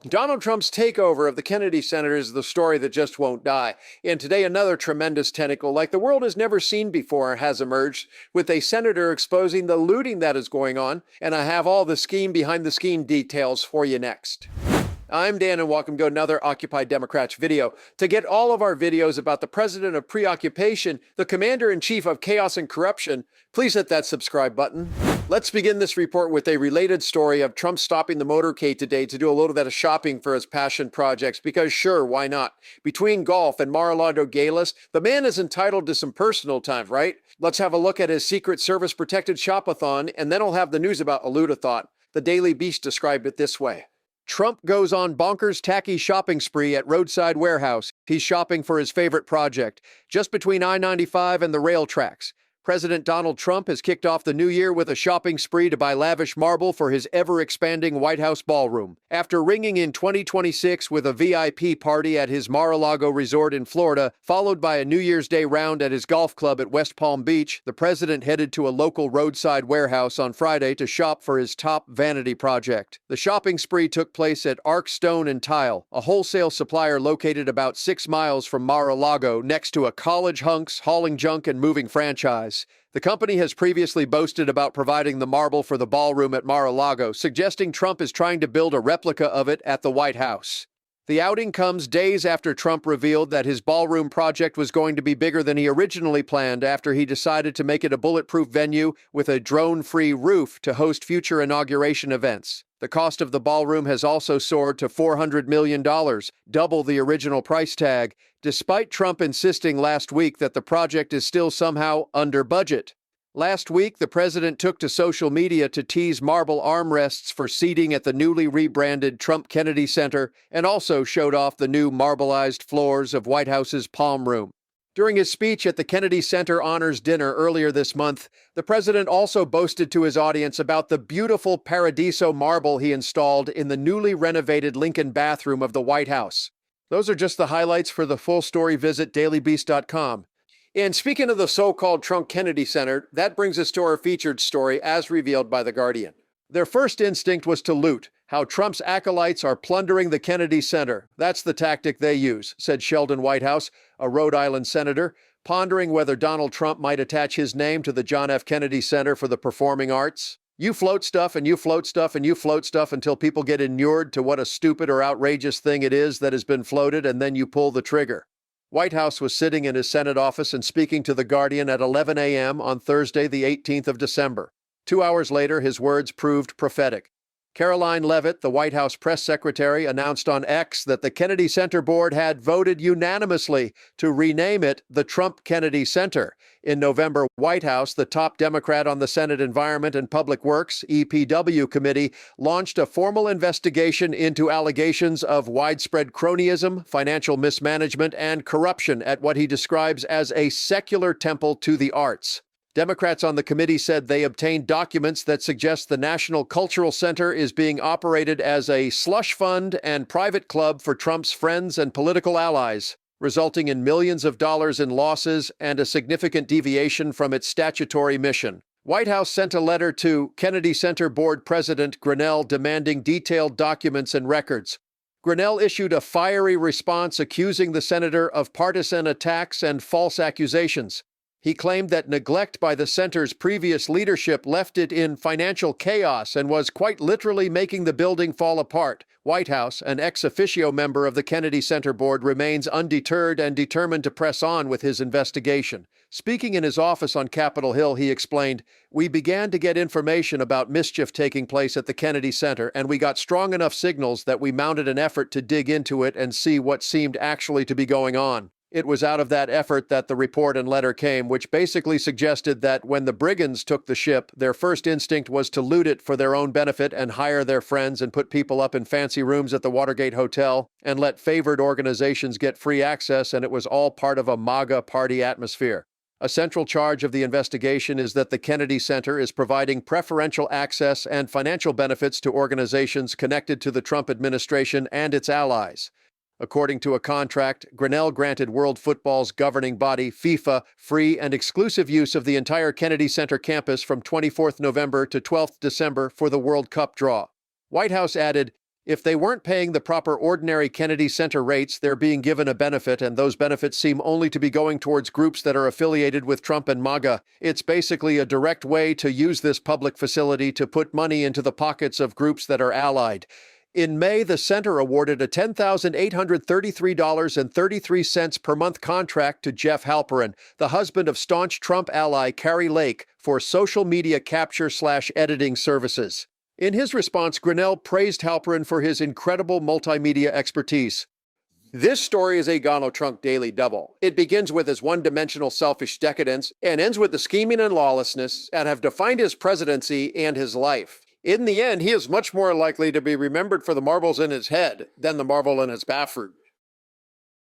Donald Trump's takeover of the Kennedy Center is the story that just won't die. And today, another tremendous tentacle like the world has never seen before has emerged, with a senator exposing the looting that is going on. And I have all the scheme behind the scheme details for you next. I'm Dan, and welcome to another Occupy Democrats video. To get all of our videos about the president of preoccupation, the commander-in-chief of chaos and corruption, please hit that subscribe button. Let's begin this report with a related story of Trump stopping the motorcade today to do a little bit of shopping for his passion projects, because sure, why not? Between golf and Mar-a-Lago galas, the man is entitled to some personal time, right? Let's have a look at his Secret Service protected shop-a-thon, and then I'll have the news about a loot-a-thon. The Daily Beast described it this way. Trump goes on bonkers tacky shopping spree at roadside warehouse. He's shopping for his favorite project, just between I-95 and the rail tracks. President Donald Trump has kicked off the new year with a shopping spree to buy lavish marble for his ever-expanding White House ballroom. After ringing in 2026 with a VIP party at his Mar-a-Lago resort in Florida, followed by a New Year's Day round at his golf club at West Palm Beach, the president headed to a local roadside warehouse on Friday to shop for his top vanity project. The shopping spree took place at Arc Stone and Tile, a wholesale supplier located about 6 miles from Mar-a-Lago, next to a college hunks, hauling junk, and moving franchise. The company has previously boasted about providing the marble for the ballroom at Mar-a-Lago, suggesting Trump is trying to build a replica of it at the White House. The outing comes days after Trump revealed that his ballroom project was going to be bigger than he originally planned after he decided to make it a bulletproof venue with a drone-free roof to host future inauguration events. The cost of the ballroom has also soared to $400 million, double the original price tag, despite Trump insisting last week that the project is still somehow under budget. Last week, the president took to social media to tease marble armrests for seating at the newly rebranded Trump Kennedy Center, and also showed off the new marbleized floors of White House's Palm Room. During his speech at the Kennedy Center Honors Dinner earlier this month, the president also boasted to his audience about the beautiful Paradiso marble he installed in the newly renovated Lincoln bathroom of the White House. Those are just the highlights. For the full story, visit dailybeast.com. And speaking of the so-called Trump Kennedy Center, that brings us to our featured story as revealed by The Guardian. Their first instinct was to loot, how Trump's acolytes are plundering the Kennedy Center. That's the tactic they use, said Sheldon Whitehouse, a Rhode Island senator, pondering whether Donald Trump might attach his name to the John F. Kennedy Center for the Performing Arts. You float stuff and you float stuff and you float stuff until people get inured to what a stupid or outrageous thing it is that has been floated, and then you pull the trigger. Whitehouse was sitting in his Senate office and speaking to The Guardian at 11 a.m. on Thursday, the 18th of December. 2 hours later, his words proved prophetic. Caroline Leavitt, the White House press secretary, announced on X that the Kennedy Center board had voted unanimously to rename it the Trump Kennedy Center. In November, White House, the top Democrat on the Senate Environment and Public Works (EPW) committee, launched a formal investigation into allegations of widespread cronyism, financial mismanagement, and corruption at what he describes as a secular temple to the arts. Democrats on the committee said they obtained documents that suggest the National Cultural Center is being operated as a slush fund and private club for Trump's friends and political allies, resulting in millions of dollars in losses and a significant deviation from its statutory mission. White House sent a letter to Kennedy Center Board President Grinnell demanding detailed documents and records. Grinnell issued a fiery response accusing the senator of partisan attacks and false accusations. He claimed that neglect by the center's previous leadership left it in financial chaos and was quite literally making the building fall apart. Whitehouse, an ex officio member of the Kennedy Center Board, remains undeterred and determined to press on with his investigation. Speaking in his office on Capitol Hill, he explained, "We began to get information about mischief taking place at the Kennedy Center, and we got strong enough signals that we mounted an effort to dig into it and see what seemed actually to be going on. It was out of that effort that the report and letter came, which basically suggested that when the brigands took the ship, their first instinct was to loot it for their own benefit and hire their friends and put people up in fancy rooms at the Watergate Hotel and let favored organizations get free access, and it was all part of a MAGA party atmosphere. A central charge of the investigation is that the Kennedy Center is providing preferential access and financial benefits to organizations connected to the Trump administration and its allies. According to a contract, Grinnell granted World Football's governing body, FIFA, free and exclusive use of the entire Kennedy Center campus from 24th November to 12th December for the World Cup draw. White House added, If they weren't paying the proper ordinary Kennedy Center rates, they're being given a benefit, and those benefits seem only to be going towards groups that are affiliated with Trump and MAGA. It's basically a direct way to use this public facility to put money into the pockets of groups that are allied. In May, the center awarded a $10,833.33 per month contract to Jeff Halperin, the husband of staunch Trump ally Kari Lake, for social media capture/editing services. In his response, Grinnell praised Halperin for his incredible multimedia expertise. This story is a Donald Trump daily double. It begins with his one-dimensional selfish decadence and ends with the scheming and lawlessness that have defined his presidency and his life. In the end, he is much more likely to be remembered for the marbles in his head than the marble in his bathroom.